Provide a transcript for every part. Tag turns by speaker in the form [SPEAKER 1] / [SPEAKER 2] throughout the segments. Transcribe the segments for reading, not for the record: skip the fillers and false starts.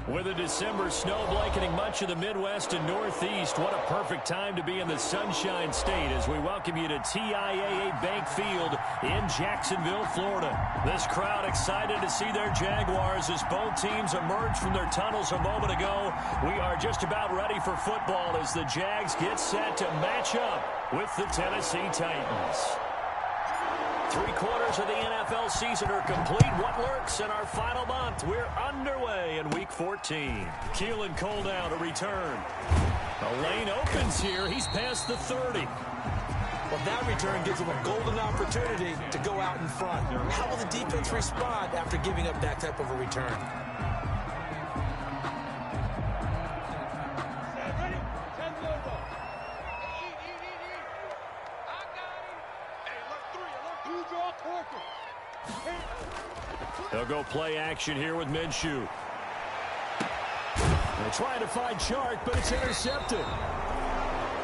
[SPEAKER 1] With a December snow blanketing much of the Midwest and Northeast, what a perfect time to be in the Sunshine State as we welcome you to TIAA Bank Field in Jacksonville, Florida. This crowd excited to see their Jaguars as both teams emerge from their tunnels a moment ago. We are just about ready for football as the Jags get set to match up with the Tennessee Titans. 3/4 of the NFL season are complete. What lurks in our final month? We're underway in Week 14. Keelan Cole now to return. The lane opens here. He's past the 30.
[SPEAKER 2] Well, that return gives him a golden opportunity to go out in front. How will the defense respond after giving up that type of a return?
[SPEAKER 1] They'll go play action here with Minshew. They're trying to find Chark, but it's intercepted.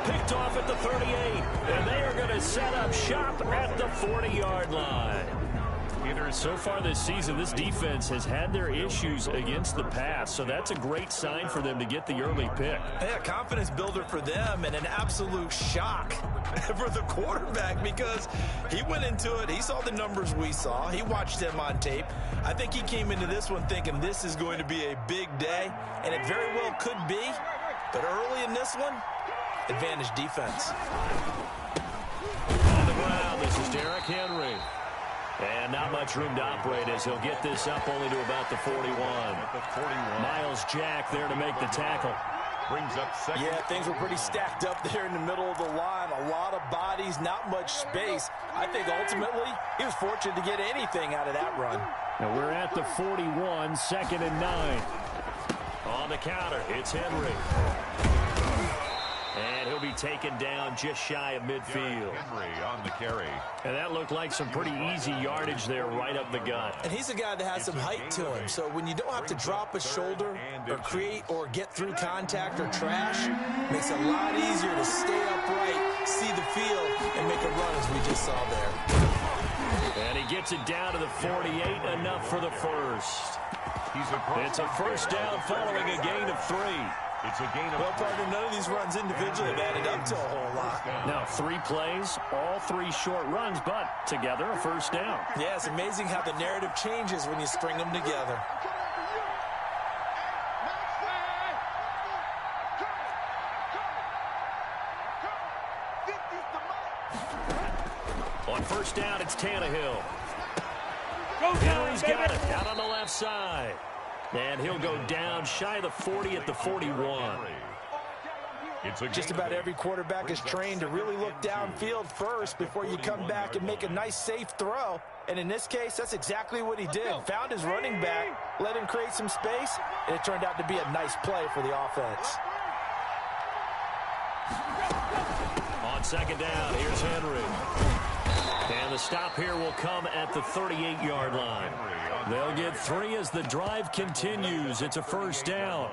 [SPEAKER 1] Picked off at the 38, and they are going to set up shop at the 40-yard line. So far this season, this defense has had their issues against the pass, so that's a great sign for them to get the early pick.
[SPEAKER 2] Yeah, confidence builder for them and an absolute shock for the quarterback because he went into it. He saw the numbers we saw. He watched them on tape. I think he came into this one thinking this is going to be a big day, and it very well could be. But early in this one, advantage defense.
[SPEAKER 1] On the ground, this is Derrick Henry. And not much room to operate as he'll get this up only to about the 41. Miles Jack there to make the tackle.
[SPEAKER 3] Brings up second.
[SPEAKER 2] Yeah, things were pretty stacked up there in the middle of the line. A lot of bodies, not much space. I think ultimately he was fortunate to get anything out of that run.
[SPEAKER 1] Now we're at the 41, 2nd and 9. On the counter, it's Henry. And he'll be taken down just shy of midfield.
[SPEAKER 3] Henry on the carry.
[SPEAKER 1] And that looked like some pretty easy yardage there right up the gut.
[SPEAKER 2] And he's a guy that has some height to him. So when you don't have to drop a shoulder or create or get through contact or trash, makes it a lot easier to stay upright, see the field, and make a run as we just saw there.
[SPEAKER 1] And he gets it down to the 48, enough for the first. It's a first down following a gain of 3.
[SPEAKER 3] It's a gain of
[SPEAKER 2] well, partner, none of these runs individually have added up to a whole lot.
[SPEAKER 1] Now, 3 plays, all 3 short runs, but together a first down.
[SPEAKER 2] Yeah, it's amazing how the narrative changes when you string them together.
[SPEAKER 1] On first down, it's Tannehill. Henry's got it out on the left side. And he'll go down shy of the 40 at the 41.
[SPEAKER 2] Just about every quarterback is trained to really look downfield first before you come back and make a nice, safe throw. And in this case, that's exactly what he did. Found his running back, let him create some space, and it turned out to be a nice play for the offense.
[SPEAKER 1] On second down, here's Henry. And the stop here will come at the 38-yard line. They'll get 3 as the drive continues. It's a first down.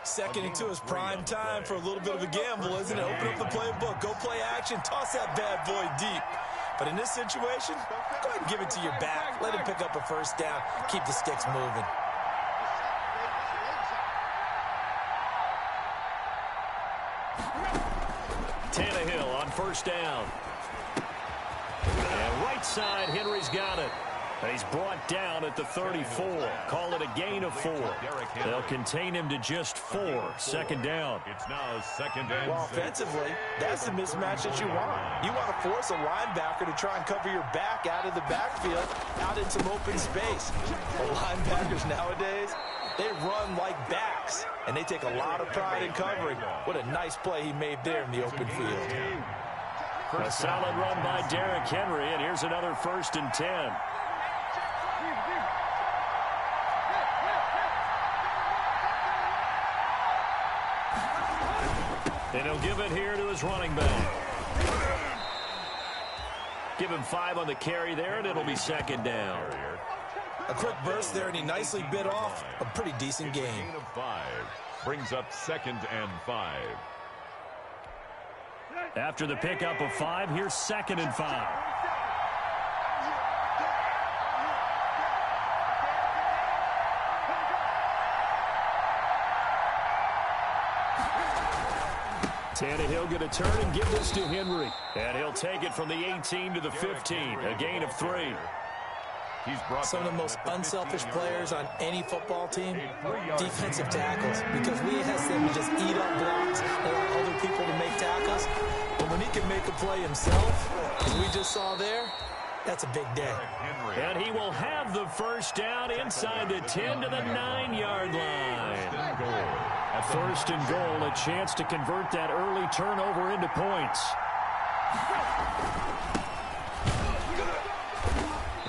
[SPEAKER 2] Second and 2 is prime time for a little bit of a gamble, isn't it? Open up the playbook, go play action, toss that bad boy deep. But in this situation, go ahead and give it to your back. Let him pick up a first down. Keep the sticks moving.
[SPEAKER 1] Tannehill on first down. And right side, Henry's got it. And he's brought down at the 34. Call it a gain of 4. They'll contain him to just 4. Second down.
[SPEAKER 3] It's now 2nd and 6.
[SPEAKER 2] Well, offensively, that's the mismatch that you want. You want to force a linebacker to try and cover your back out of the backfield, out in some open space. The linebackers nowadays, they run like backs, and they take a lot of pride in covering. What a nice play he made there in the open field.
[SPEAKER 1] A solid run by Derrick Henry, and here's another 1st and 10. And he'll give it here to his running back. Give him 5 on the carry there, and it'll be second down.
[SPEAKER 2] A quick burst there, and he nicely bit off a pretty decent game.
[SPEAKER 3] Gain of 5 brings up 2nd and 5.
[SPEAKER 1] After the pickup of 5, here's 2nd and 5. Tannehill going to turn and give this to Henry. And he'll take it from the 18 to the 15, a gain of 3.
[SPEAKER 2] Some of the most unselfish players on any football team, defensive tackles, because we ask them to just eat up blocks and allow other people to make tackles. But when he can make a play himself, as we just saw there, that's a big day.
[SPEAKER 1] And he will have the first down inside the 10 to the 9-yard line. First and goal, a chance to convert that early turnover into points.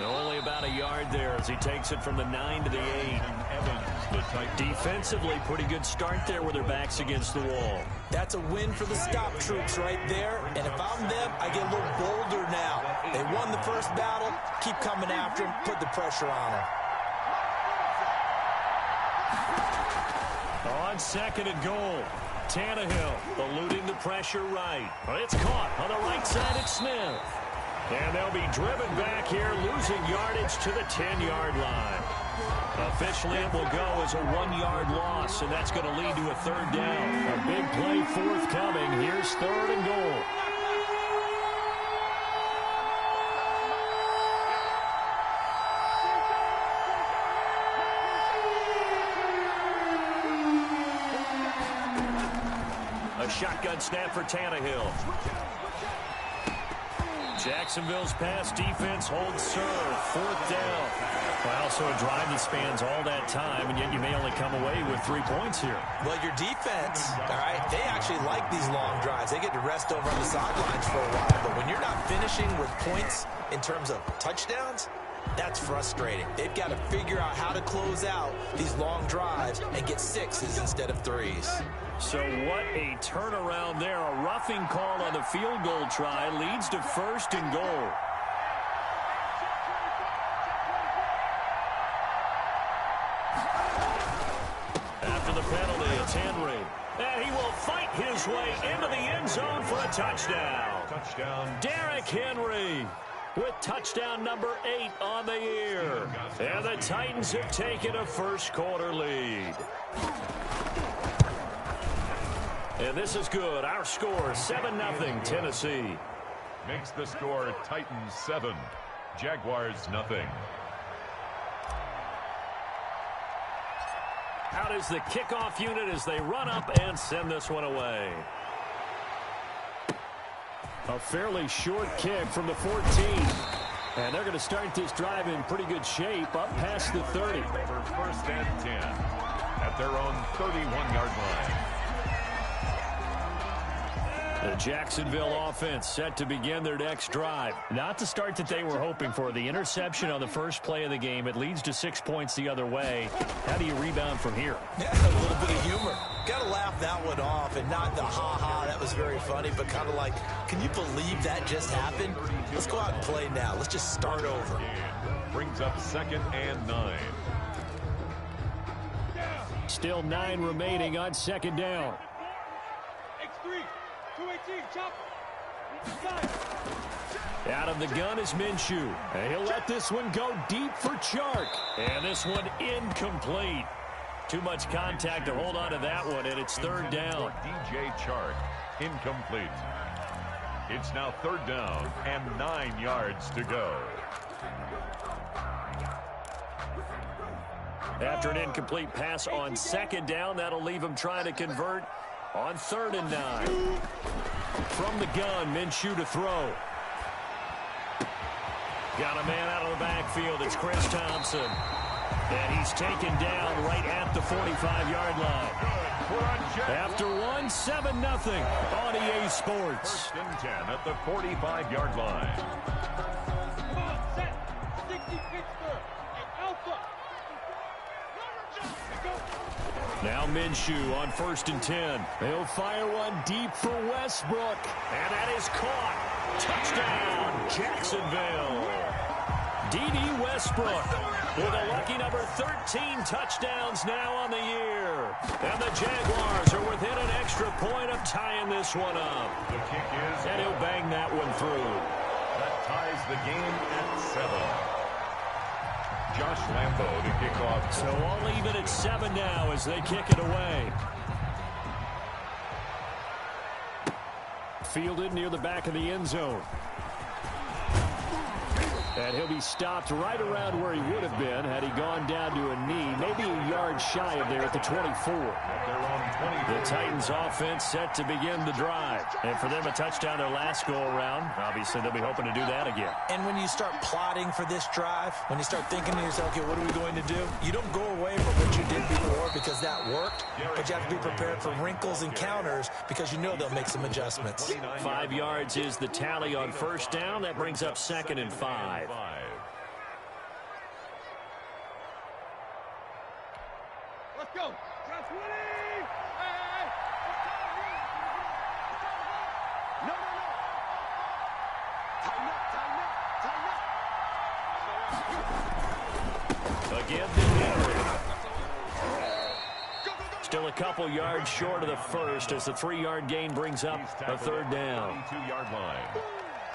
[SPEAKER 1] Only about a yard there as he takes it from the 9 to the 8. Defensively, pretty good start there with their backs against the wall.
[SPEAKER 2] That's a win for the stop troops right there. And if I'm them, I get a little bolder now. They won the first battle. Keep coming after them. Put the pressure on them.
[SPEAKER 1] On second and goal, Tannehill eluding the pressure right. It's caught on the right side at Smith. And they'll be driven back here, losing yardage to the 10-yard line. Officially, it will go as a 1-yard loss, and that's going to lead to a third down. A big play forthcoming. Here's third and goal. A shotgun snap for Tannehill. Jacksonville's pass defense holds serve. Fourth down. Well, so a drive that spans all that time, and yet you may only come away with 3 points here.
[SPEAKER 2] Well, your defense, all right, they actually like these long drives. They get to rest over on the sidelines for a while. But when you're not finishing with points in terms of touchdowns, that's frustrating. They've got to figure out how to close out these long drives and get 6s instead of 3s.
[SPEAKER 1] So what a turnaround there. A roughing call on the field goal try leads to first and goal. After the penalty, it's Henry. And he will fight his way into the end zone for a touchdown. Derrick Henry with touchdown number 8 on the year. And the Titans have taken a first quarter lead. And this is good. Our score, 7-0 Tennessee.
[SPEAKER 3] Makes the score Titans 7, Jaguars 0.
[SPEAKER 1] Out is the kickoff unit as they run up and send this one away. A fairly short kick from the 14. And they're going to start this drive in pretty good shape up past the 30.
[SPEAKER 3] For first and 10 at their own 31-yard line.
[SPEAKER 1] The Jacksonville offense set to begin their next drive. Not the start that they were hoping for. The interception on the first play of the game. It leads to 6 points the other way. How do you rebound from here?
[SPEAKER 2] Yeah, a little bit of humor. Got to laugh that one off and not the ha-ha, that was very funny, but kind of like, can you believe that just happened? Let's go out and play now. Let's just start over.
[SPEAKER 3] Brings up second and 9.
[SPEAKER 1] Still 9 remaining on second down. Out of the gun is Minshew. And he'll let this one go deep for Chark. And this one incomplete. Too much contact to hold on to that one, and it's third down.
[SPEAKER 3] DJ Chark, incomplete. It's now third down and 9 yards to go.
[SPEAKER 1] After an incomplete pass on second down, that'll leave him trying to convert on third and 9. From the gun, Minshew to throw. Got a man out of the backfield. It's Chris Thompson. And he's taken down right at the 45-yard line. After one, 7-0 on EA Sports.
[SPEAKER 3] First and 10 at the 45-yard line.
[SPEAKER 1] Now Minshew on first and 10. He'll fire one deep for Westbrook. And that is caught. Touchdown, Jacksonville. D.D. Westbrook with a lucky number 13 touchdowns now on the year. And the Jaguars are within an extra point of tying this one up.
[SPEAKER 3] The kick is,
[SPEAKER 1] and he'll bang that one through.
[SPEAKER 3] That ties the game at 7. Josh Lambo to kick off.
[SPEAKER 1] So all even at 7 now as they kick it away. Fielded near the back of the end zone. And he'll be stopped right around where he would have been had he gone down to a knee, maybe a yard shy of there at the 24. The Titans offense set to begin the drive. And for them, a touchdown their last go-around. Obviously, they'll be hoping to do that again.
[SPEAKER 2] And when you start plotting for this drive, when you start thinking to yourself, okay, what are we going to do? You don't go away from what you did before because that worked, but you have to be prepared for wrinkles and counters because you know they'll make some adjustments.
[SPEAKER 1] 5 yards is the tally on first down. That brings up 2nd and 5.
[SPEAKER 4] Let's go. That's winning. Hey. No. Tighten up.
[SPEAKER 1] Again, the Henry. Still a couple yards short of the first as the 3-yard gain brings up a 3rd down.
[SPEAKER 3] 22-yard line.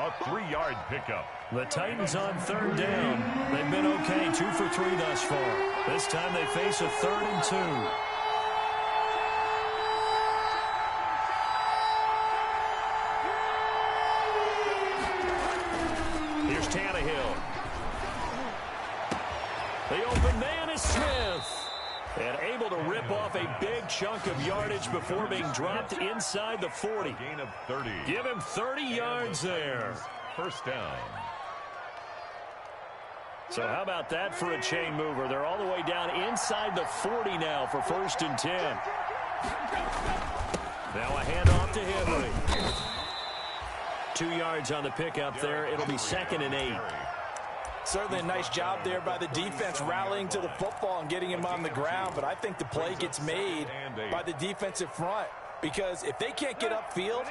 [SPEAKER 3] A 3-yard pickup.
[SPEAKER 1] The Titans on 3rd down. They've been okay, 2 for 3 thus far. This time they face a 3rd and 2. Here's Tannehill. The open man is Smith. And able to rip off a big chunk of yardage before being dropped inside the 40.
[SPEAKER 3] Gain of 30.
[SPEAKER 1] Give him 30 yards there.
[SPEAKER 3] First down.
[SPEAKER 1] So how about that for a chain mover? They're all the way down inside the 40 now for 1st and 10. Now a handoff to Henry. 2 yards on the pickup there. It'll be 2nd and 8.
[SPEAKER 2] Certainly a nice job there by the defense rallying to the football and getting him on the ground, but I think the play gets made by the defensive front because if they can't get upfield,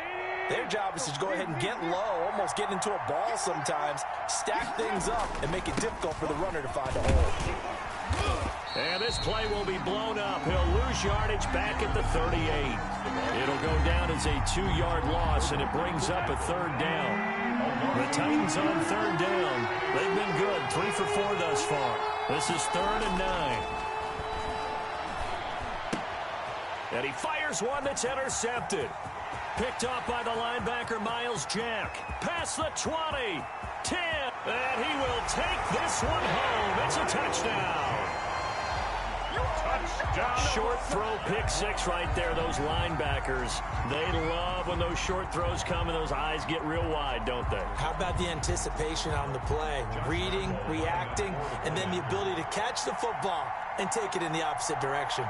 [SPEAKER 2] their job is to go ahead and get low, almost get into a ball sometimes, stack things up, and make it difficult for the runner to find a hole.
[SPEAKER 1] And this play will be blown up. He'll lose yardage back at the 38. It'll go down as a 2-yard loss, and it brings up a 3rd down. The Titans on 3rd down. They've been good, 3 for 4 thus far. This is 3rd and 9. And he fires one that's intercepted. Picked off by the linebacker, Miles Jack. Past the 20, 10, and he will take this one home. It's a touchdown. Short throw, pick 6 right there. Those linebackers, they love when those short throws come and those eyes get real wide, don't they?
[SPEAKER 2] How about the anticipation on the play? Reading, reacting, and then the ability to catch the football and take it in the opposite direction.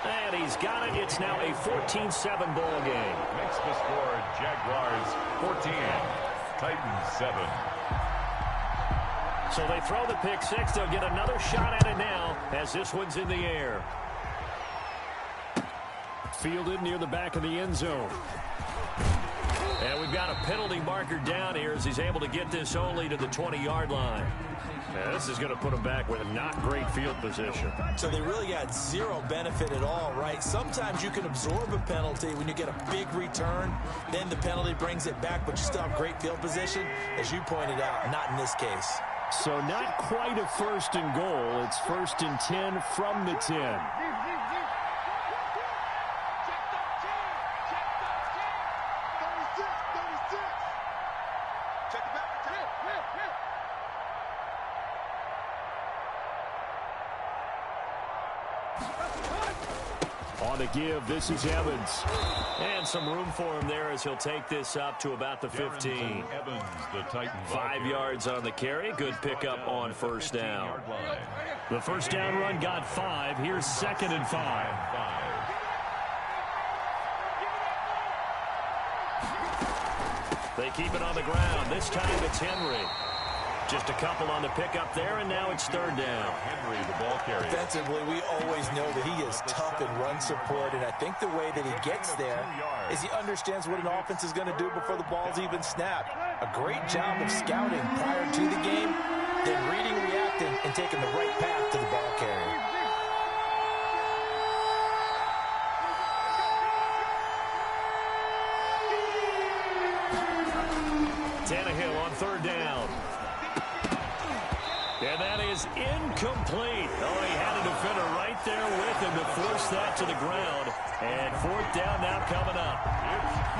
[SPEAKER 1] And he's got it. It's now a 14-7 ball game.
[SPEAKER 3] Makes the score Jaguars 14, Titans 7.
[SPEAKER 1] So they throw the pick 6. They'll get another shot at it now as this one's in the air. Fielded near the back of the end zone. And we've got a penalty marker down here as he's able to get this only to the 20-yard line. Now, this is going to put him back with a not great field position.
[SPEAKER 2] So they really got zero benefit at all, right? Sometimes you can absorb a penalty when you get a big return. Then the penalty brings it back, but you still have great field position. As you pointed out, not in this case.
[SPEAKER 1] So not quite a 1st and goal. It's 1st and 10 from the 10. On the give, this is Evans. And some room for him there as he'll take this up to about the 15.
[SPEAKER 3] Evans, the Titans.
[SPEAKER 1] 5 yards on the carry. Good pickup on 1st down. The 1st down run got 5. Here's 2nd and 5. They keep it on the ground. This time it's Henry. Just a couple on the pickup there, and now it's 3rd down.
[SPEAKER 3] Henry, the ball carrier.
[SPEAKER 2] Defensively, we always know that he is tough in run support, and I think the way that he gets there is he understands what an offense is going to do before the ball's even snapped. A great job of scouting prior to the game, then reading, reacting, and taking the right path to the ball carrier.
[SPEAKER 1] Tannehill on 3rd down. And that is incomplete. Oh, he had a defender right there with him to force that to the ground. And fourth down now coming up.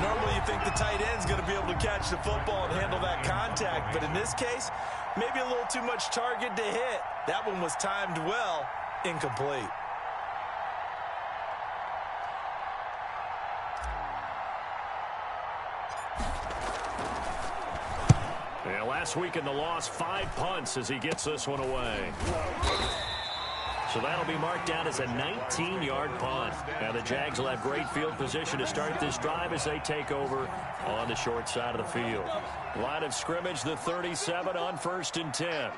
[SPEAKER 2] Normally you think the tight end's going to be able to catch the football and handle that contact, but in this case, maybe a little too much target to hit. That one was timed well, incomplete.
[SPEAKER 1] Yeah, last week in the loss, 5 punts as he gets this one away. So that'll be marked down as a 19-yard punt. Now the Jags will have great field position to start this drive as they take over on the short side of the field. Line of scrimmage, the 37 on 1st and 10.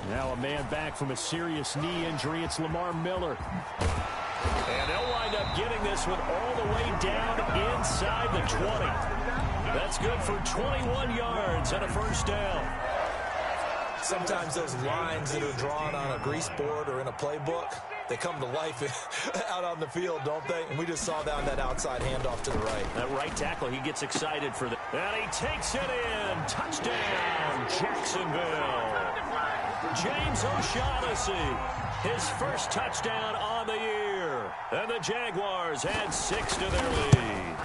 [SPEAKER 1] Now a man back from a serious knee injury. It's Lamar Miller. And they'll wind up getting this one all the way down inside the 20. That's good for 21 yards and a first down.
[SPEAKER 2] Sometimes those lines that are drawn on a grease board or in a playbook, they come to life out on the field, don't they? And we just saw down that outside handoff to the right.
[SPEAKER 1] That right tackle, he gets excited for that. And he takes it in. Touchdown, Jacksonville. James O'Shaughnessy, his first touchdown on the year. And the Jaguars add 6 to their lead.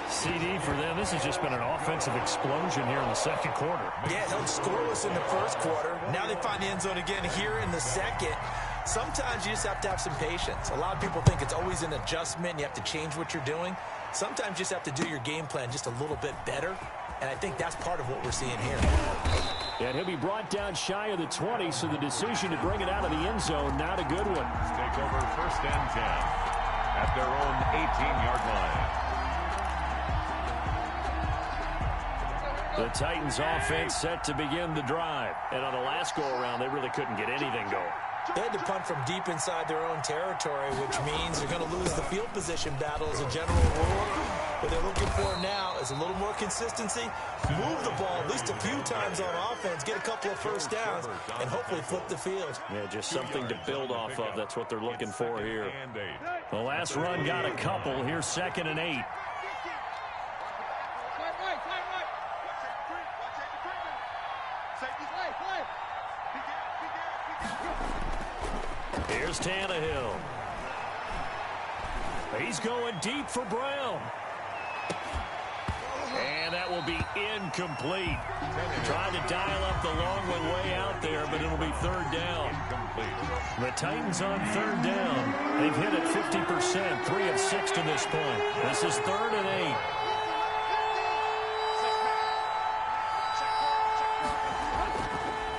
[SPEAKER 1] CD for them. This has just been an offensive explosion here in the second quarter.
[SPEAKER 2] Yeah, held scoreless in the first quarter. Now they find the end zone again here in the second. Sometimes you just have to have some patience. A lot of people think it's always an adjustment. You have to change what you're doing. Sometimes you just have to do your game plan just a little bit better. And I think that's part of what we're seeing here.
[SPEAKER 1] And he'll be brought down shy of the 20, so the decision to bring it out of the end zone, not a good one.
[SPEAKER 3] Take over 1st and 10 at their own 18-yard line.
[SPEAKER 1] The Titans offense set to begin the drive. And on the last go-around, they really couldn't get anything going.
[SPEAKER 2] They had to punt from deep inside their own territory, which means they're going to lose the field position battle as a general rule. What they're looking for now is a little more consistency, move the ball at least a few times on offense, get a couple of first downs, and hopefully flip the field.
[SPEAKER 1] Yeah, just something to build off of. That's what they're looking for here. The last run got a couple. Here's 2nd and 8. Here's Tannehill. He's going deep for Brown. And that will be incomplete. Trying to dial up the long one way out there, but it'll be 3rd down. The Titans on 3rd down. They've hit it 50%, 3 of 6 to this point. This is 3rd and 8.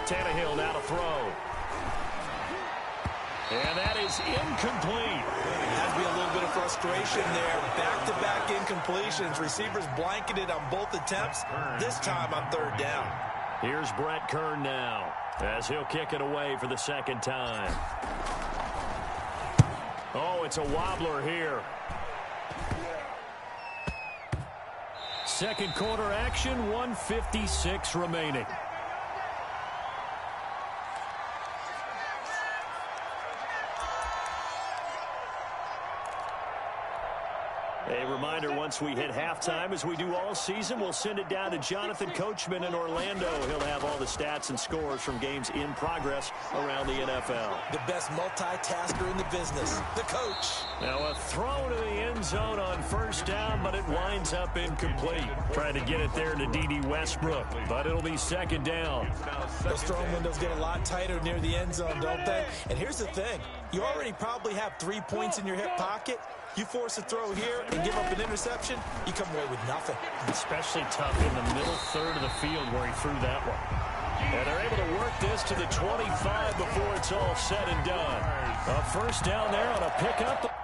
[SPEAKER 1] Tannehill now to throw. And that is incomplete.
[SPEAKER 2] Had to be a little bit of frustration there. Back-to-back incompletions. Receivers blanketed on both attempts, this time on 3rd down.
[SPEAKER 1] Here's Brett Kern now, as he'll kick it away for the 2nd time. Oh, it's a wobbler here. Second quarter action, 1:56 remaining. A reminder, once we hit halftime, as we do all season, we'll send it down to Jonathan Coachman in Orlando. He'll have all the stats and scores from games in progress around the NFL.
[SPEAKER 2] The best multitasker in the business, the coach.
[SPEAKER 1] Now a throw to the end zone on 1st down, but it winds up incomplete. Trying to get it there to D.D. Westbrook, but it'll be 2nd down.
[SPEAKER 2] Those throwing windows get a lot tighter near the end zone, don't they? And here's the thing. You already probably have 3 points in your hip pocket. You force a throw here and give up an interception, you come away with nothing.
[SPEAKER 1] Especially tough in the middle 3rd of the field where he threw that one. And they're able to work this to the 25 before it's all said and done. A 1st down there on a pickup.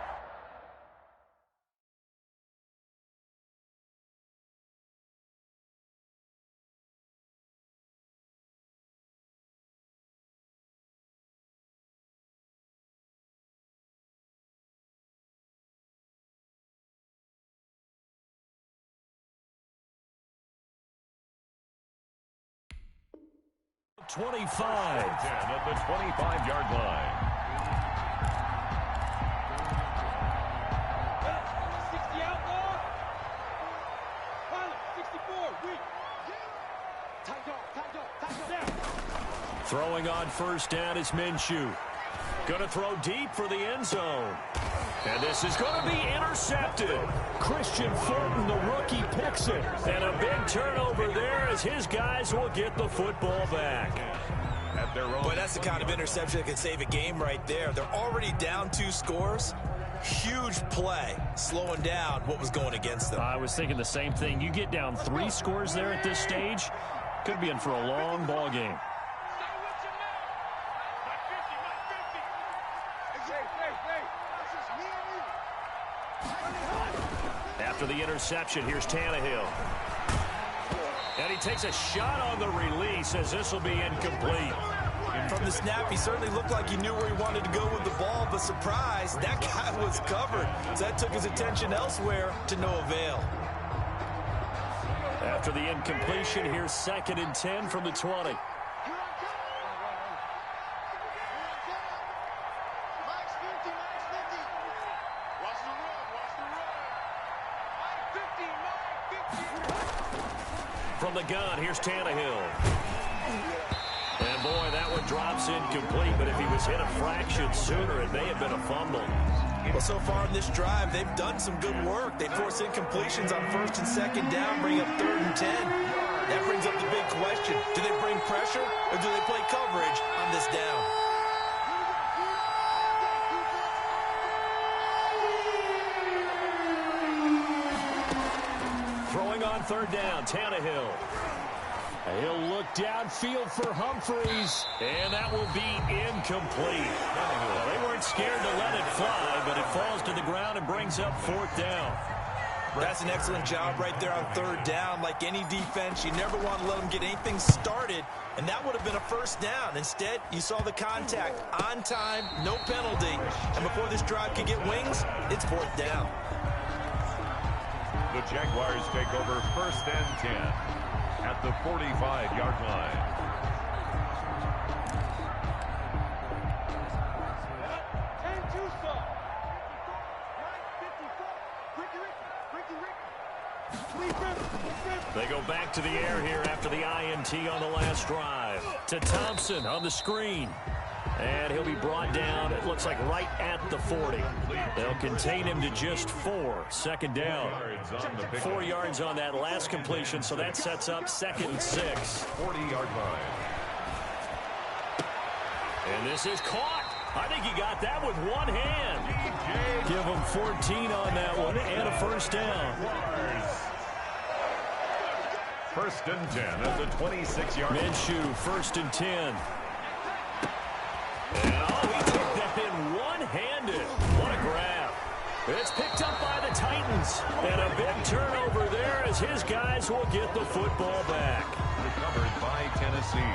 [SPEAKER 1] .25.
[SPEAKER 3] 10 at the 25-yard line.
[SPEAKER 4] 60 outlaw. 64, weak. Tight dog.
[SPEAKER 1] Throwing on 1st down is Minshew. Going to throw deep for the end zone. And this is going to be intercepted. Christian Fulton, the rookie, picks it. And a big turnover there as his guys will get the football back.
[SPEAKER 2] Boy, that's the kind of interception that can save a game right there. They're already down 2 scores. Huge play, slowing down what was going against them.
[SPEAKER 1] I was thinking the same thing. You get down 3 scores there at this stage, could be in for a long ball game. After the interception, here's Tannehill. And he takes a shot on the release as this will be incomplete.
[SPEAKER 2] From the snap, he certainly looked like he knew where he wanted to go with the ball, but surprise, that guy was covered. So that took his attention elsewhere to no avail.
[SPEAKER 1] After the incompletion, here's 2nd and 10 from the 20. From the gun, here's Tannehill. And boy, that one drops incomplete, but if he was hit a fraction sooner, it may have been a fumble.
[SPEAKER 2] Well, so far in this drive, they've done some good work. They force incompletions on 1st and 2nd down, bring up 3rd and 10. That brings up the big question. Do they bring pressure or do they play coverage on this down?
[SPEAKER 1] Throwing on 3rd down, Tannehill. He'll look downfield for Humphreys, and that will be incomplete. Well, they weren't scared to let it fly, but it falls to the ground and brings up 4th down.
[SPEAKER 2] That's an excellent job right there on 3rd down. Like any defense, you never want to let them get anything started, and that would have been a 1st down. Instead, you saw the contact on time, no penalty, and before this drive could get wings, it's 4th down.
[SPEAKER 3] The Jaguars take over 1st and 10 at the 45-yard line.
[SPEAKER 1] They go back to the air here after the INT on the last drive. To Thompson on the screen. And he'll be brought down, it looks like, right at the 40. They'll contain him to just 4. 2nd down. 4 yards on that last completion, so that sets up 2nd and 6.
[SPEAKER 3] 40-yard line.
[SPEAKER 1] And this is caught. I think he got that with one hand. Give him 14 on that one and a 1st down.
[SPEAKER 3] 1st and 10 at the 26-yard line.
[SPEAKER 1] Minshew, 1st and 10. And he took that in one-handed. What a grab. It's picked up by the Titans. And a big turnover there as his guys will get the football back.
[SPEAKER 3] Recovered by Tennessee.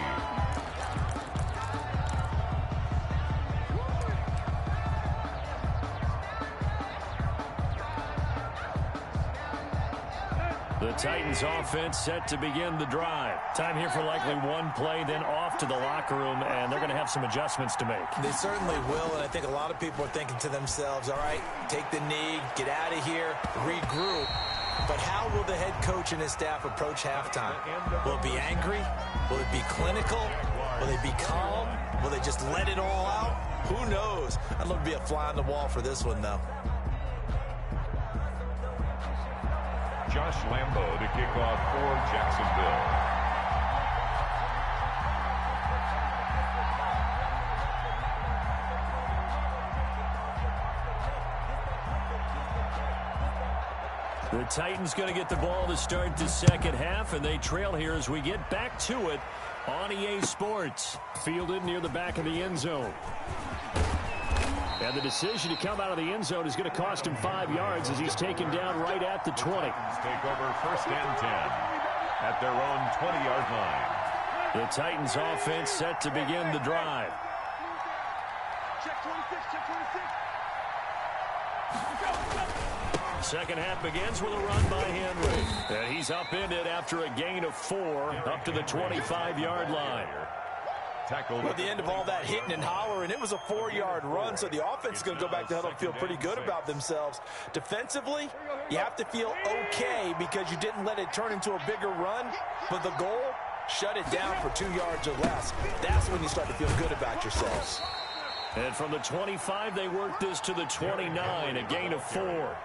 [SPEAKER 1] The Titans offense set to begin the drive. Time here for likely one play, then off to the locker room, and they're going to have some adjustments to make.
[SPEAKER 2] They certainly will, and I think a lot of people are thinking to themselves, all right, take the knee, get out of here, regroup. But how will the head coach and his staff approach halftime? Will it be angry? Will it be clinical? Will they be calm? Will they just let it all out? Who knows? I'd love to be a fly on the wall for this one, though.
[SPEAKER 3] Josh Lambo to kick off for Jacksonville.
[SPEAKER 1] The Titans going to get the ball to start the 2nd half, and they trail here as we get back to it on EA Sports. Fielded near the back of the end zone. And the decision to come out of the end zone is going to cost him 5 yards as he's taken down right at the 20.
[SPEAKER 3] Take over 1st and 10 at their own 20-yard line.
[SPEAKER 1] The Titans offense set to begin the drive.
[SPEAKER 4] Check 26, check 26.
[SPEAKER 1] Second half begins with a run by Henry. And he's upended after a gain of 4 up to the 25-yard line.
[SPEAKER 2] Well, at the end of all that hitting and hollering, it was a 4-yard run, so the offense is going to go back to huddle and feel pretty good about themselves. Defensively, you have to feel okay because you didn't let it turn into a bigger run, but the goal, shut it down for 2 yards or less. That's when you start to feel good about yourselves.
[SPEAKER 1] And from the 25, they work this to the 29, a gain of 4.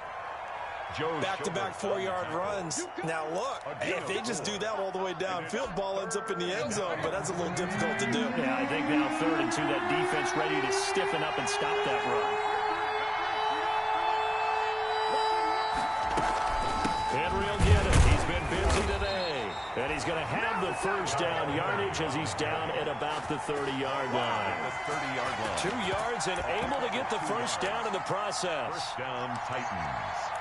[SPEAKER 2] Back-to-back 4-yard runs. Now, look, if they just do that all the way downfield, ball ends up in the end zone, but that's a little difficult to do.
[SPEAKER 1] Yeah, I think now 3rd and 2, that defense ready to stiffen up and stop that run. Henry will get it. He's been busy today. And he's going to have the first down yardage as he's down at about the 30-yard line. 2 yards and able to get the first down in the process.
[SPEAKER 3] First down, Titans.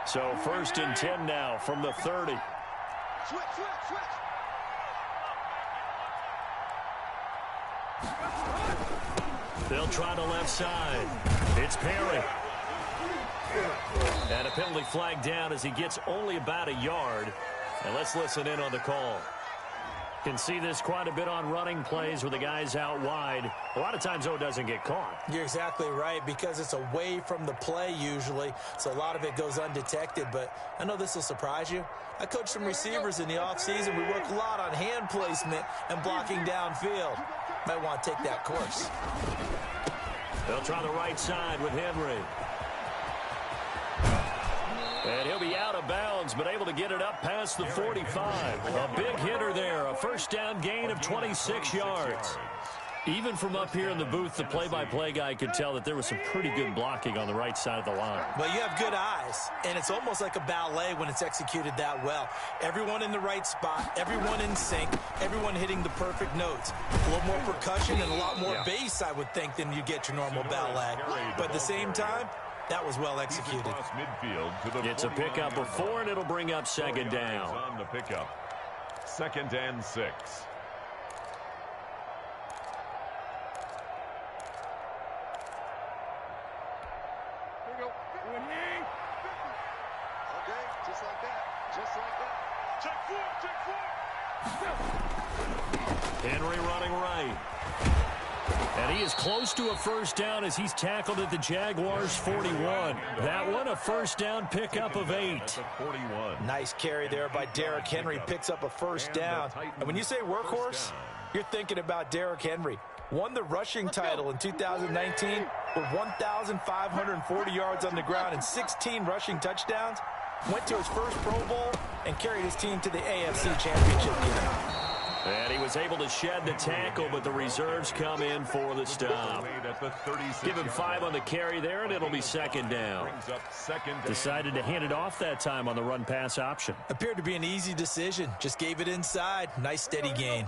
[SPEAKER 1] So 1st and 10 now from the 30.
[SPEAKER 4] Switch.
[SPEAKER 1] They'll try the left side. It's Perry. And a penalty flag down as he gets only about a yard. And let's listen in on the call. Can see this quite a bit on running plays where the guy's out wide. A lot of times, though, it doesn't get caught.
[SPEAKER 2] You're exactly right, because it's away from the play usually, so a lot of it goes undetected. But I know this will surprise you. I coach some receivers in the offseason. We work a lot on hand placement and blocking downfield. Might want to take that course.
[SPEAKER 1] They'll try the right side with Henry. And he'll be out of bounds, but able to get it up past the 45. A big hitter there, a first down gain of 26 yards. Even from up here in the booth, the play-by-play guy could tell that there was some pretty good blocking on the right side of the line.
[SPEAKER 2] Well, you have good eyes, and it's almost like a ballet when it's executed that well. Everyone in the right spot, everyone in sync, everyone hitting the perfect notes. A little more percussion and a lot more bass, I would think, than you get your normal ballet. But at the same time, that was well executed.
[SPEAKER 1] It's a pickup of 4, and it'll bring up 2nd down.
[SPEAKER 3] On the pickup. 2nd and 6.
[SPEAKER 4] Here we go. Okay, just like that. Check 4.
[SPEAKER 1] Henry running right. And he is close to a first down as he's tackled at the Jaguars' 41. That one a first down pickup of 8.
[SPEAKER 2] Nice carry there by Derrick Henry. Picks up a first down. And when you say workhorse, you're thinking about Derrick Henry. Won the rushing title in 2019 with 1,540 yards on the ground and 16 rushing touchdowns. Went to his first Pro Bowl and carried his team to the AFC Championship game.
[SPEAKER 1] And he was able to shed the tackle, but the reserves come in for the stop. Give him 5 on the carry there, and it'll be 2nd down. Decided to hand it off that time on the run-pass option.
[SPEAKER 2] Appeared to be an easy decision. Just gave it inside. Nice, steady gain.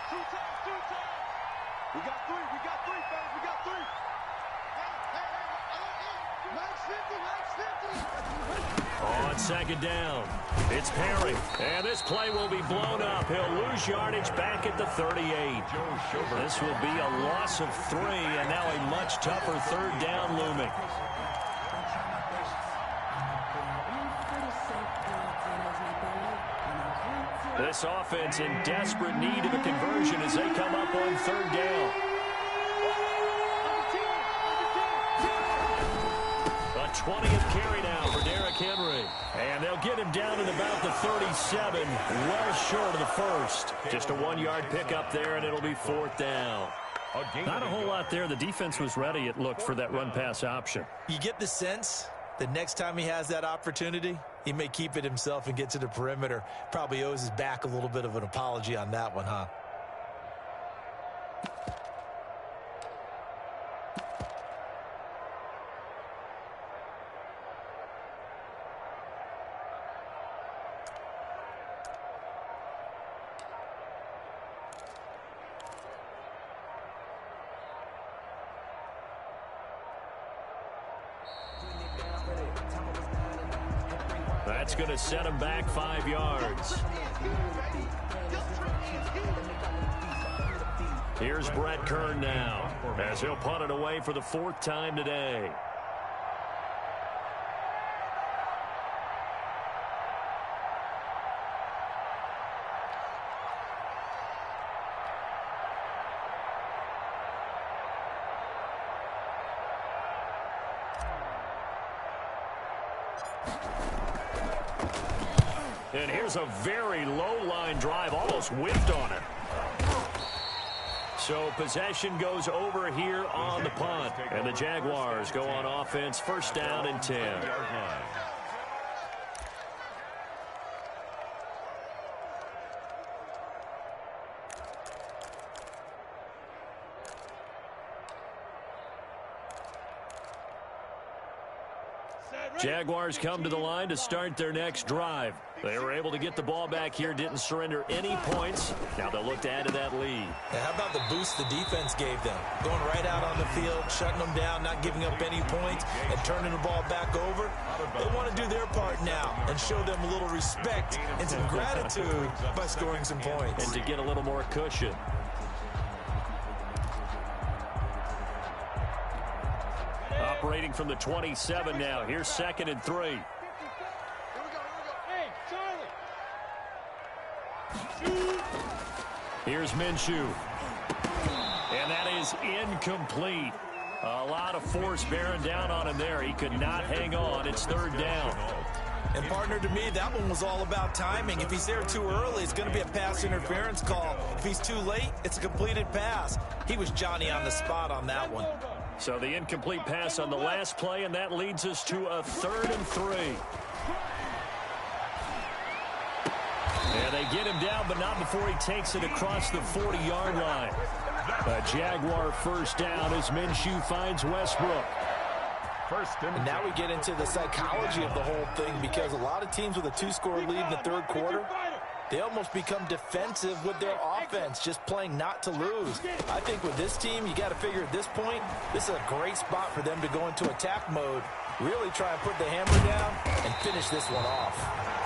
[SPEAKER 4] Two times. We got three, fellas. We got 3. Hey.
[SPEAKER 1] On 2nd down, it's Perry. And this play will be blown up. He'll lose yardage back at the 38. This will be a loss of 3, and now a much tougher 3rd down looming. This offense in desperate need of a conversion as they come up on 3rd down. A 20th carry now for Derrick Henry. And they'll get him down at about the 37, well short of the first. Just a 1-yard pickup there, and it'll be 4th down. Not a whole lot there. The defense was ready, it looked, for that run-pass option.
[SPEAKER 2] You get the sense that next time he has that opportunity, he may keep it himself and get to the perimeter. Probably owes his back a little bit of an apology on that one, huh?
[SPEAKER 1] That's going to set him back 5 yards. Here's Brett Kern now, as he'll punt it away for the 4th time today. And here's a very low-line drive, almost whipped on it. So possession goes over here on the punt. And the Jaguars go on offense, first down and 10. Jaguars come to the line to start their next drive. They were able to get the ball back here, didn't surrender any points. Now they'll look to add to that lead.
[SPEAKER 2] How about the boost the defense gave them? Going right out on the field, shutting them down, not giving up any points, and turning the ball back over. They want to do their part now and show them a little respect and some gratitude by scoring some points.
[SPEAKER 1] And to get a little more cushion. Operating from the 27 now. Here's 2nd and 3.
[SPEAKER 4] Here we go. Hey, Charlie.
[SPEAKER 1] Here's Minshew. And that is incomplete. A lot of force bearing down on him there. He could not hang on. It's 3rd down.
[SPEAKER 2] And, partner, to me, that one was all about timing. If he's there too early, it's going to be a pass interference call. If he's too late, it's a completed pass. He was Johnny on the spot on that one.
[SPEAKER 1] So the incomplete pass on the last play, and that leads us to a 3rd and 3. And they get him down, but not before he takes it across the 40-yard line. A Jaguar first down as Minshew finds Westbrook.
[SPEAKER 2] And now we get into the psychology of the whole thing, because a lot of teams with a 2-score lead in the 3rd quarter, they almost become defensive with their offense, just playing not to lose. I think with this team, you got to figure at this point, this is a great spot for them to go into attack mode, really try and put the hammer down and finish this one off.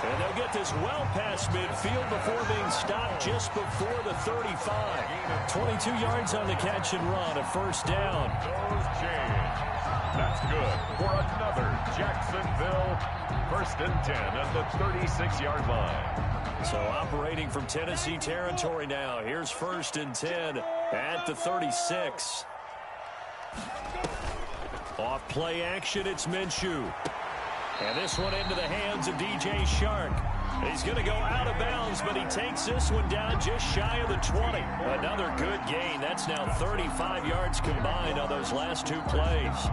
[SPEAKER 1] And they'll get this well past midfield before being stopped just before the 35. 22 yards on the catch and run, a first down.
[SPEAKER 3] That's good for another Jacksonville 1st and 10 at the 36-yard line.
[SPEAKER 1] So operating from Tennessee territory now. Here's 1st and 10 at the 36. Off play action, it's Minshew. And this one into the hands of DJ Shark. He's going to go out of bounds, but he takes this one down just shy of the 20. Another good gain. That's now 35 yards combined on those last 2 plays.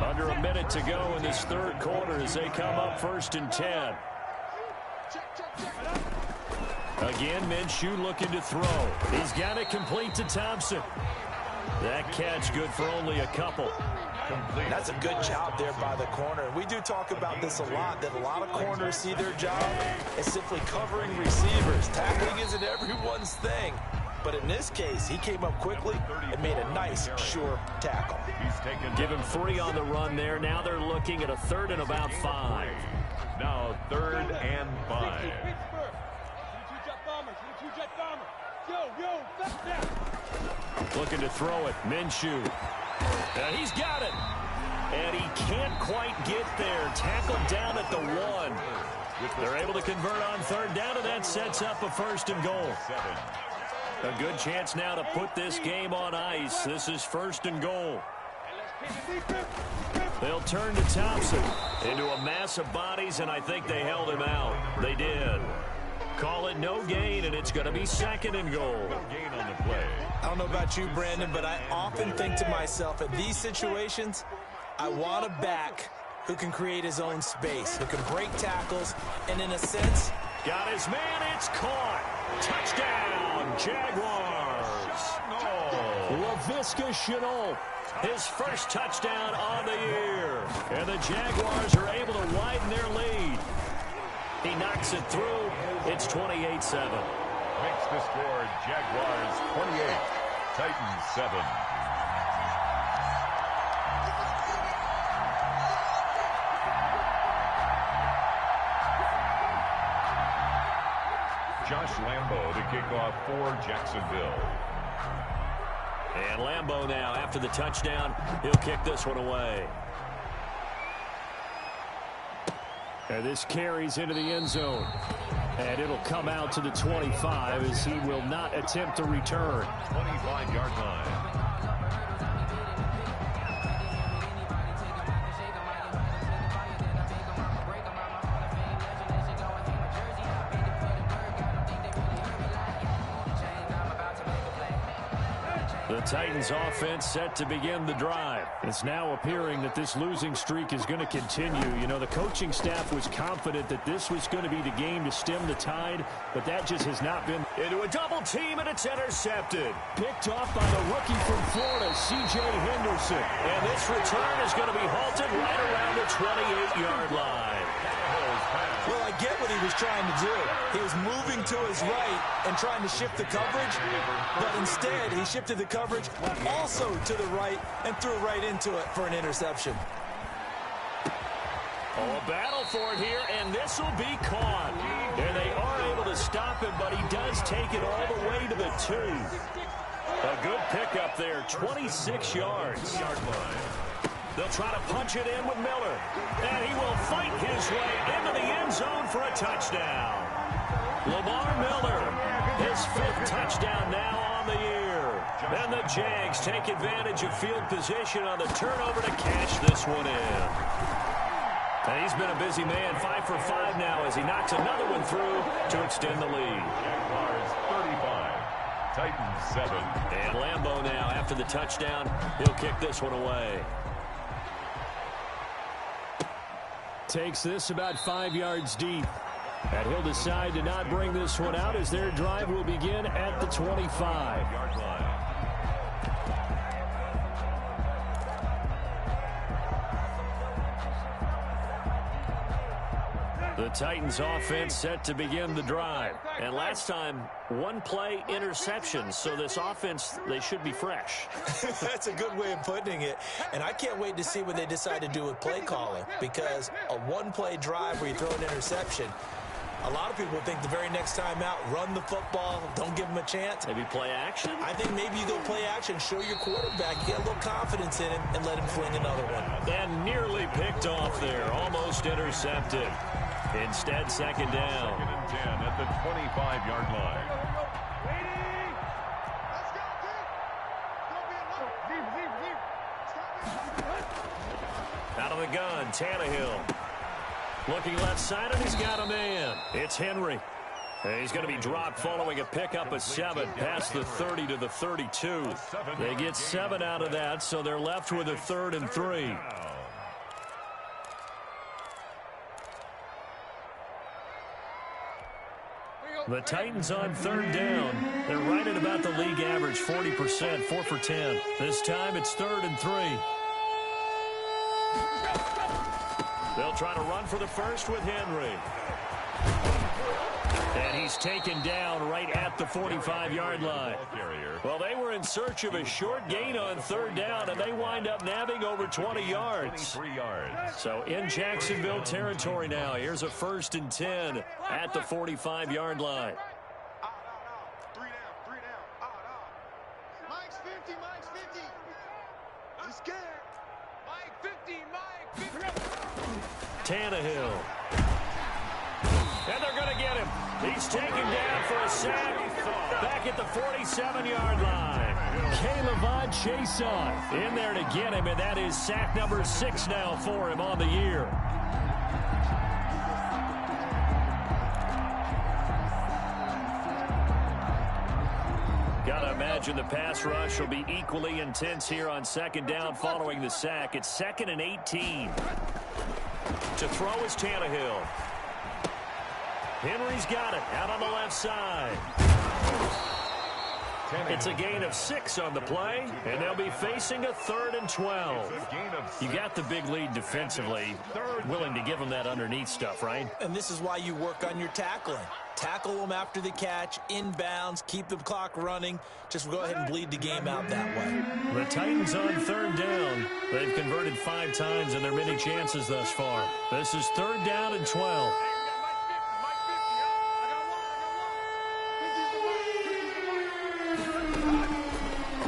[SPEAKER 1] Under a minute to go in this 3rd quarter as they come up 1st and 10. Again, Minshew looking to throw. He's got it complete to Thompson. That catch good for only a couple.
[SPEAKER 2] That's a good job there by the corner. We do talk about this a lot, that a lot of corners see their job as simply covering receivers. Tackling isn't everyone's thing. But in this case, he came up quickly and made a nice, sure tackle.
[SPEAKER 1] Give him 3 on the run there. Now they're looking at a 3rd and about 5.
[SPEAKER 3] Now 3rd and 5.
[SPEAKER 1] Looking to throw it. Minshew. He's got it. And he can't quite get there. Tackled down at the 1. They're able to convert on 3rd down, and that sets up a 1st and goal. A good chance now to put this game on ice. This is 1st and goal. They'll turn to Thompson into a mass of bodies, and I think they held him out. They did. Call it no gain, and it's going to be 2nd and goal.
[SPEAKER 3] No gain on the play.
[SPEAKER 2] I don't know about you, Brandon, but I often think to myself, in these situations, I want a back who can create his own space, who can break tackles, and in a sense,
[SPEAKER 1] got his man, it's caught. Touchdown, Jaguars. Laviska Shenault, his first touchdown on the year. And the Jaguars are able to widen their lead. He knocks it through. It's 28-7.
[SPEAKER 3] Makes the score Jaguars 28, Titans 7. Josh Lambo to kick off for Jacksonville.
[SPEAKER 1] And Lambo now, after the touchdown, he'll kick this one away. And this carries into the end zone. And it'll come out to the 25 as he will not attempt to return.
[SPEAKER 3] 25-yard line.
[SPEAKER 1] The Titans offense set to begin the drive. It's now appearing that this losing streak is going to continue. You know, the coaching staff was confident that this was going to be the game to stem the tide, but that just has not been. Into a double team, and it's intercepted. Picked off by the rookie from Florida, C.J. Henderson. And this return is going to be halted right around the 28-yard line.
[SPEAKER 2] Well, I get what he was trying to do. He was moving to his right and trying to shift the coverage, but instead he shifted the coverage also to the right and threw right into it for an interception.
[SPEAKER 1] Oh, a battle for it here, and this will be caught. And they are able to stop him, but he does take it all the way to the 2. A good pickup there, 26 yards. They'll try to punch it in with Miller. And he will fight his way into the end zone for a touchdown. Lamar Miller, his 5th touchdown now on the year. And the Jags take advantage of field position on the turnover to cash this one in. And he's been a busy man, 5 for 5 now as he knocks another one through to extend the lead.
[SPEAKER 3] Jaguars 35, Titans 7.
[SPEAKER 1] And Lambeau now, after the touchdown, he'll kick this one away. Takes this about 5 yards deep. And he'll decide to not bring this one out as their drive will begin at the 25-yard line. The Titans offense set to begin the drive. And last time, 1 play interception. So this offense, they should be fresh.
[SPEAKER 2] That's a good way of putting it. And I can't wait to see what they decide to do with play calling, because a 1-play drive where you throw an interception, a lot of people think the very next time out, run the football, don't give them a chance.
[SPEAKER 1] Maybe play action?
[SPEAKER 2] I think maybe you go play action, show your quarterback, get a little confidence in him, and let him fling another one.
[SPEAKER 1] And nearly picked off there, almost intercepted. Instead, second down.
[SPEAKER 3] 2nd and 10 at the 25-yard line.
[SPEAKER 1] Out of the gun, Tannehill. Looking left side, and he's got a man. It's Henry. And he's going to be dropped following a pickup of 7 past the 30 to the 32. They get 7 out of that, so they're left with a 3rd and 3. The Titans on 3rd down. They're right at about the league average, 40%, 4 for 10. This time it's 3rd and 3. They'll try to run for the first with Henry. And he's taken down right at the 45-yard line. Well, they were in search of a short gain on 3rd down, and they wind up nabbing over 20 yards.
[SPEAKER 3] 23 yards.
[SPEAKER 1] So in Jacksonville territory now. Here's a 1st and 10 at the 45-yard line.
[SPEAKER 4] 3 down. Mike's 50, Mike's 50. I'm scared. Mike 50, Mike 50.
[SPEAKER 1] Tannehill. And they're going to get him. He's taken down for a sack back at the 47-yard line. K'Lavon Chaisson in there to get him, and that is sack number 6 now for him on the year. Got to imagine the pass rush will be equally intense here on 2nd down following the sack. It's 2nd and 18. To throw is Tannehill. Henry's got it out on the left side. It's a gain of 6 on the play, and they'll be facing a 3rd and 12. You got the big lead defensively. Willing to give them that underneath stuff, right?
[SPEAKER 2] And this is why you work on your tackling. Tackle them after the catch, inbounds, keep the clock running. Just go ahead and bleed the game out that way.
[SPEAKER 1] The Titans on 3rd down. They've converted 5 times in their many chances thus far. This is 3rd down and 12.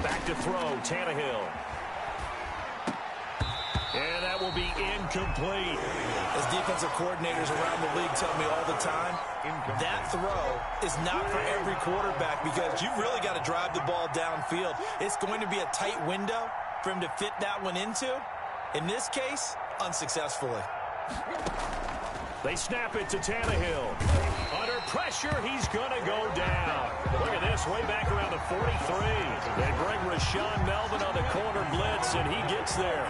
[SPEAKER 1] Back to throw, Tannehill. And that will be incomplete.
[SPEAKER 2] As defensive coordinators around the league tell me all the time, that throw is not for every quarterback because you've really got to drive the ball downfield. It's going to be a tight window for him to fit that one into. In this case, unsuccessfully.
[SPEAKER 1] They snap it to Tannehill. Under pressure. He's going to go down. Look at this, way back around the 43. They bring Rashawn Melvin on the corner blitz, and he gets there.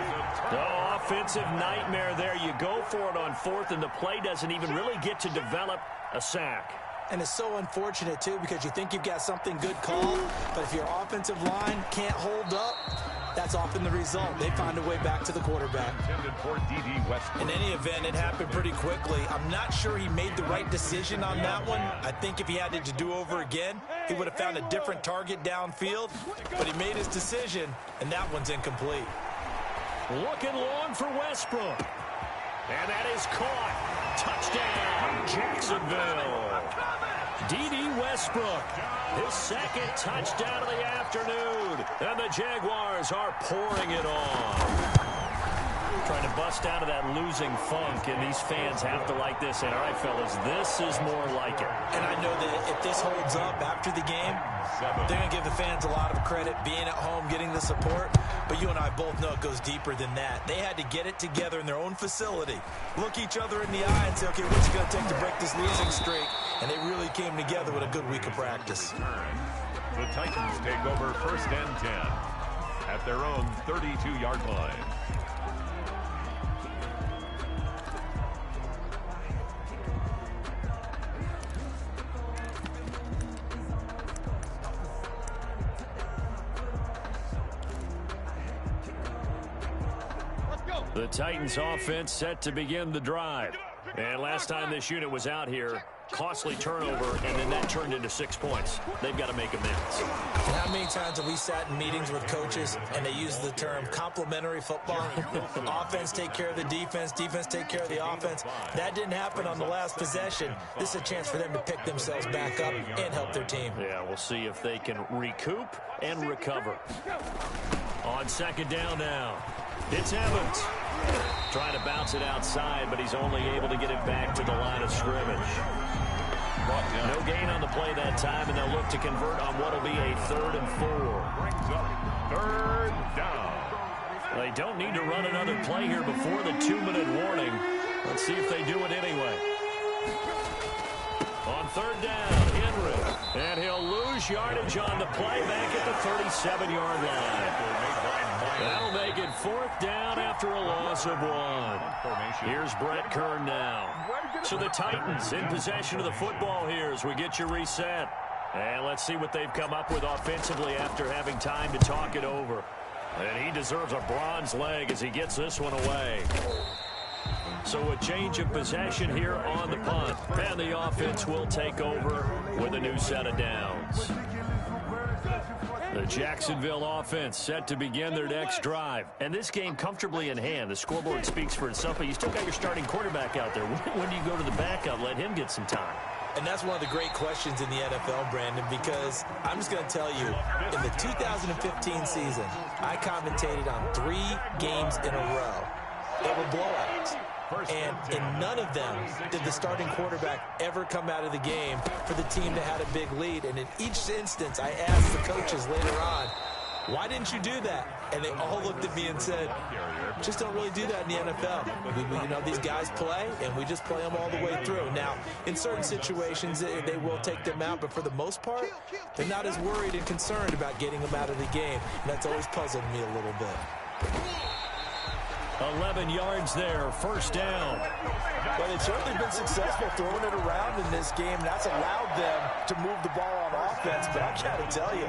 [SPEAKER 1] No offensive nightmare there. You go for it on fourth, and the play doesn't even really get to develop a sack.
[SPEAKER 2] And it's so unfortunate, too, because you think you've got something good called, but if your offensive line can't hold up, that's often the result. They find a way back to the quarterback. In any event, it happened pretty quickly. I'm not sure he made the right decision on that one. I think if he had to do over again, he would have found a different target downfield, but he made his decision, and that one's incomplete.
[SPEAKER 1] Looking long for Westbrook. And that is caught. Touchdown, Jacksonville. D.D. Westbrook, his second touchdown of the afternoon. And the Jaguars are pouring it on. Trying to bust out of that losing funk, and these fans have to like this. And all right, fellas, this is more like it.
[SPEAKER 2] And I know that if this holds up after the game, they're going to give the fans a lot of credit, being at home, getting the support. But you and I both know it goes deeper than that. They had to get it together in their own facility, look each other in the eye and say, okay, what's it going to take to break this losing streak? And they really came together with a good week of practice.
[SPEAKER 3] The Titans take over 1st and 10 at their own 32-yard line.
[SPEAKER 1] The Titans offense set to begin the drive. And last time this unit was out here, costly turnover, and then that turned into 6 points. They've got to make amends.
[SPEAKER 2] And how many times have we sat in meetings with coaches and they use the term complementary football? Offense take care of the defense, defense take care of the offense. That didn't happen on the last possession. This is a chance for them to pick themselves back up and help their team.
[SPEAKER 1] Yeah, we'll see if they can recoup and recover. On 2nd down now, it's Evans. Trying to bounce it outside, but he's only able to get it back to the line of scrimmage. No gain on the play that time, and they'll look to convert on what will be a 3rd and 4.
[SPEAKER 3] 3rd down.
[SPEAKER 1] They don't need to run another play here before the 2-minute warning. Let's see if they do it anyway. On 3rd down, Henry. And he'll lose yardage on the play back at the 37-yard line. That'll make it 4th down after a loss of 1. Here's Brett Kern now. So the Titans in possession of the football here as we get you reset. And let's see what they've come up with offensively after having time to talk it over. And he deserves a bronze leg as he gets this one away. So a change of possession here on the punt. And the offense will take over with a new set of downs. The Jacksonville offense set to begin their next drive. And this game comfortably in hand. The scoreboard speaks for itself, but you still got your starting quarterback out there. When do you go to the backup? Let him get some time.
[SPEAKER 2] And that's one of the great questions in the NFL, Brandon, because I'm just going to tell you, in the 2015 season, I commentated on 3 games in a row that were blowouts. And in none of them did the starting quarterback ever come out of the game for the team that had a big lead. And in each instance, I asked the coaches later on, why didn't you do that? And they all looked at me and said, just don't really do that in the NFL. You know, these guys play, and we just play them all the way through. Now, in certain situations, they will take them out, but for the most part, they're not as worried and concerned about getting them out of the game. And that's always puzzled me a little bit.
[SPEAKER 1] 11 yards there, 1st down.
[SPEAKER 5] But they've certainly been successful throwing it around in this game. That's allowed them to move the ball on offense. But I got to tell you,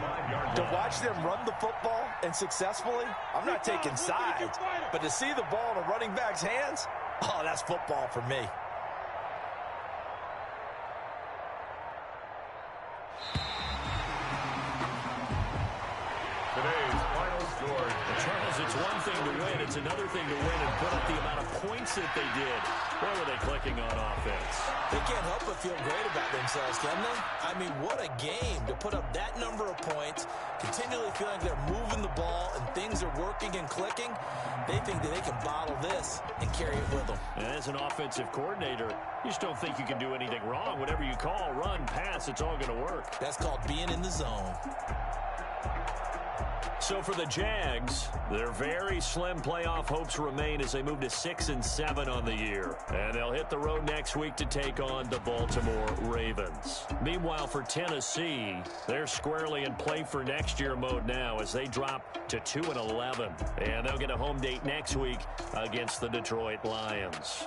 [SPEAKER 5] to watch them run the football and successfully, I'm not taking sides. But to see the ball in a running back's hands, oh, that's football for me.
[SPEAKER 3] Today's final score.
[SPEAKER 1] Charles, it's one thing to win. It's another thing to win and put up the amount of points that they did. Where were they clicking on offense?
[SPEAKER 2] They can't help but feel great about themselves, can they? I mean, what a game to put up that number of points, continually feeling like they're moving the ball and things are working and clicking. They think that they can bottle this and carry it with them.
[SPEAKER 1] And as an offensive coordinator, you just don't think you can do anything wrong. Whatever you call, run, pass, it's all going to work.
[SPEAKER 2] That's called being in the zone.
[SPEAKER 1] So for the Jags, their very slim playoff hopes remain as they move to 6-7 on the year. And they'll hit the road next week to take on the Baltimore Ravens. Meanwhile, for Tennessee, they're squarely in play for next year mode now as they drop to 2-11. And they'll get a home date next week against the Detroit Lions.